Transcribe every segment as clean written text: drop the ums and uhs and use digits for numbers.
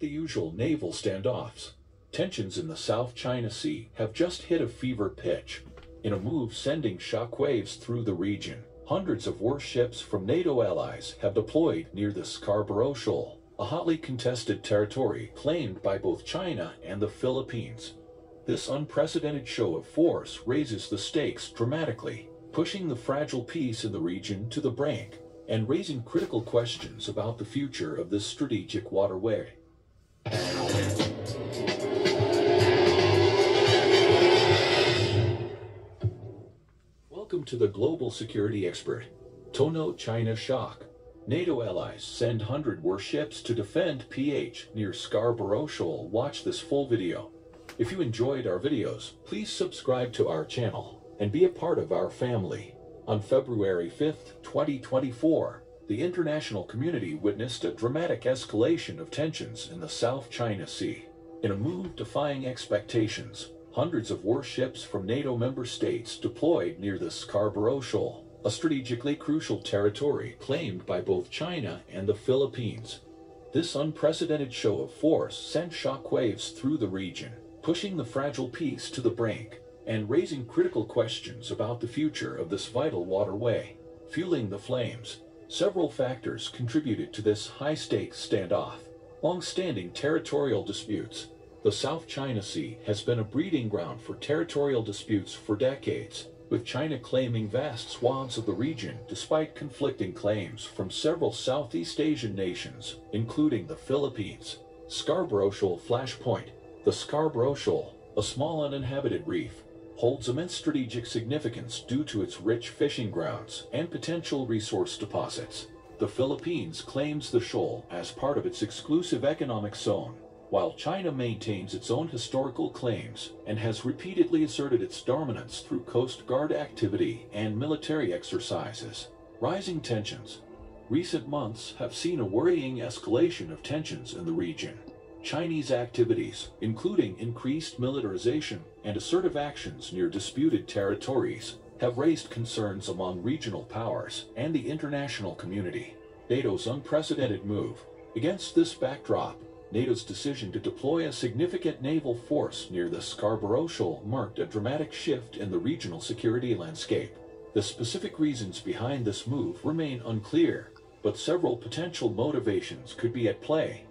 the usual naval standoffs, tensions in the South China Sea have just hit a fever pitch. In a move sending shockwaves through the region, hundreds of warships from NATO allies have deployed near the Scarborough Shoal, a hotly contested territory claimed by both China and the Philippines. This unprecedented show of force raises the stakes dramatically, pushing the fragile peace in the region to the brink and raising critical questions about the future of this strategic waterway. Welcome to the Global Security Expert. To note China shock. NATO allies send 100 warships to defend PH near Scarborough Shoal. Watch this full video. If you enjoyed our videos, please subscribe to our channel and be a part of our family. On February 5, 2024, the international community witnessed a dramatic escalation of tensions in the South China Sea. In a move defying expectations, hundreds of warships from NATO member states deployed near the Scarborough Shoal, a strategically crucial territory claimed by both China and the Philippines. This unprecedented show of force sent shockwaves through the region, pushing the fragile peace to the brink and raising critical questions about the future of this vital waterway. Fueling the flames, several factors contributed to this high-stakes standoff. Long-standing territorial disputes. The South China Sea has been a breeding ground for territorial disputes for decades, with China claiming vast swaths of the region despite conflicting claims from several Southeast Asian nations, including the Philippines. Scarborough Shoal flashpoint. The Scarborough Shoal, a small uninhabited reef, holds immense strategic significance due to its rich fishing grounds and potential resource deposits. The Philippines claims the shoal as part of its exclusive economic zone, while China maintains its own historical claims and has repeatedly asserted its dominance through Coast Guard activity and military exercises. Rising tensions. Recent months have seen a worrying escalation of tensions in the region. Chinese activities, including increased militarization and assertive actions near disputed territories, have raised concerns among regional powers and the international community. NATO's unprecedented move. Against this backdrop, NATO's decision to deploy a significant naval force near the Scarborough Shoal marked a dramatic shift in the regional security landscape. The specific reasons behind this move remain unclear, but several potential motivations could be at play.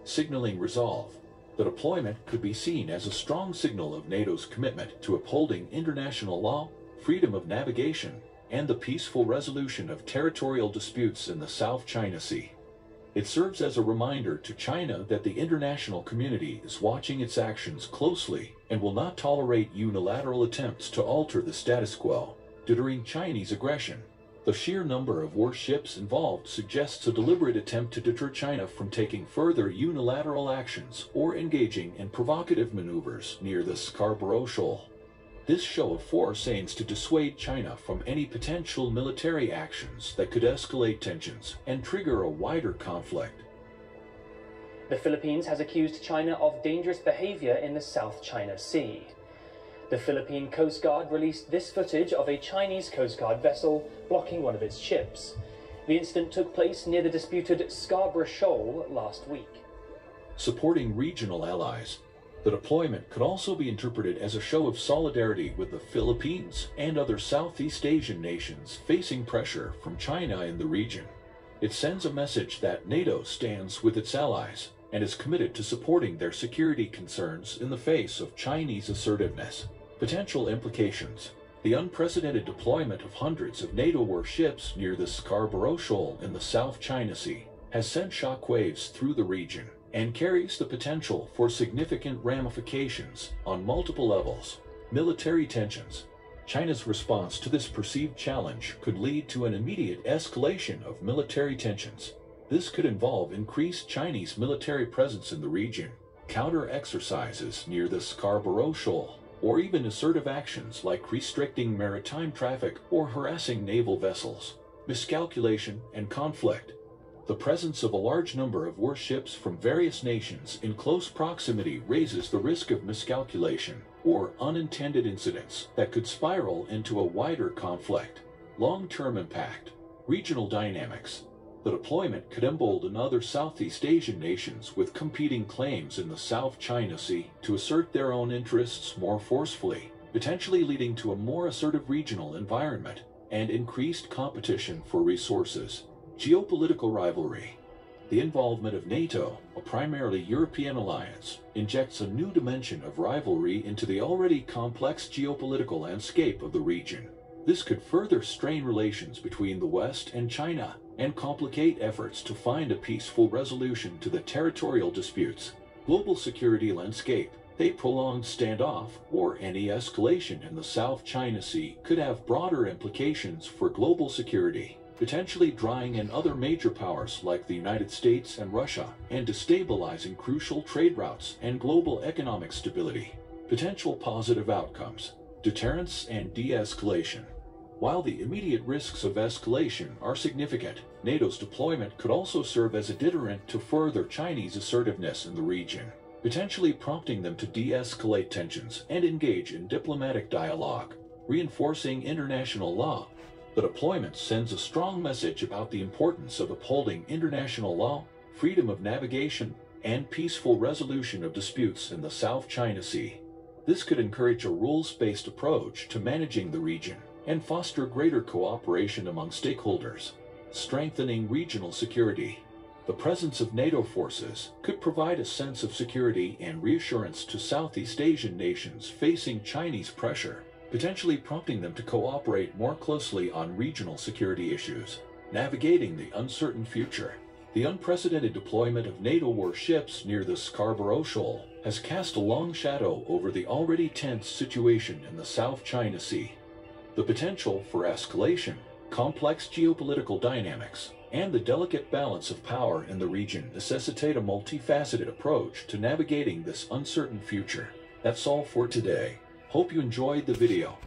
Signaling resolve. The deployment could be seen as a strong signal of NATO's commitment to upholding international law, freedom of navigation, and the peaceful resolution of territorial disputes in the South China Sea. It serves as a reminder to China that the international community is watching its actions closely and will not tolerate unilateral attempts to alter the status quo. During Chinese aggression, the sheer number of warships involved suggests a deliberate attempt to deter China from taking further unilateral actions or engaging in provocative maneuvers near the Scarborough Shoal. This show of force aims to dissuade China from any potential military actions that could escalate tensions and trigger a wider conflict. The Philippines has accused China of dangerous behavior in the South China Sea. The Philippine Coast Guard released this footage of a Chinese Coast Guard vessel blocking one of its ships. The incident took place near the disputed Scarborough Shoal last week. Supporting regional allies. The deployment could also be interpreted as a show of solidarity with the Philippines and other Southeast Asian nations facing pressure from China in the region. It sends a message that NATO stands with its allies and is committed to supporting their security concerns in the face of Chinese assertiveness. Potential implications. The unprecedented deployment of hundreds of NATO warships near the Scarborough Shoal in the South China Sea has sent shockwaves through the region and carries the potential for significant ramifications on multiple levels. Military tensions. China's response to this perceived challenge could lead to an immediate escalation of military tensions. This could involve increased Chinese military presence in the region, counter-exercises near the Scarborough Shoal, or even assertive actions like restricting maritime traffic or harassing naval vessels. Miscalculation and conflict. The presence of a large number of warships from various nations in close proximity raises the risk of miscalculation or unintended incidents that could spiral into a wider conflict. Long-term impact. Regional dynamics. The deployment could embolden other Southeast Asian nations with competing claims in the South China Sea to assert their own interests more forcefully, potentially leading to a more assertive regional environment and increased competition for resources. Geopolitical rivalry. The involvement of Nato, a primarily European alliance, injects a new dimension of rivalry into the already complex geopolitical landscape of the region. This could further strain relations between the West and China and complicate efforts to find a peaceful resolution to the territorial disputes. Global security landscape. A prolonged standoff or any escalation in the South China Sea could have broader implications for global security, potentially drawing in other major powers like the United States and Russia and destabilizing crucial trade routes and global economic stability. Potential positive outcomes. Deterrence and de-escalation. While the immediate risks of escalation are significant, NATO's deployment could also serve as a deterrent to further Chinese assertiveness in the region, potentially prompting them to de-escalate tensions and engage in diplomatic dialogue, reinforcing international law. The deployment sends a strong message about the importance of upholding international law, freedom of navigation, and peaceful resolution of disputes in the South China Sea. This could encourage a rules-based approach to managing the region and foster greater cooperation among stakeholders, strengthening regional security. The presence of NATO forces could provide a sense of security and reassurance to Southeast Asian nations facing Chinese pressure, potentially prompting them to cooperate more closely on regional security issues. Navigating the uncertain future. The unprecedented deployment of NATO warships near the Scarborough Shoal has cast a long shadow over the already tense situation in the South China Sea. The potential for escalation, complex geopolitical dynamics, and the delicate balance of power in the region necessitate a multifaceted approach to navigating this uncertain future. That's all for today. Hope you enjoyed the video.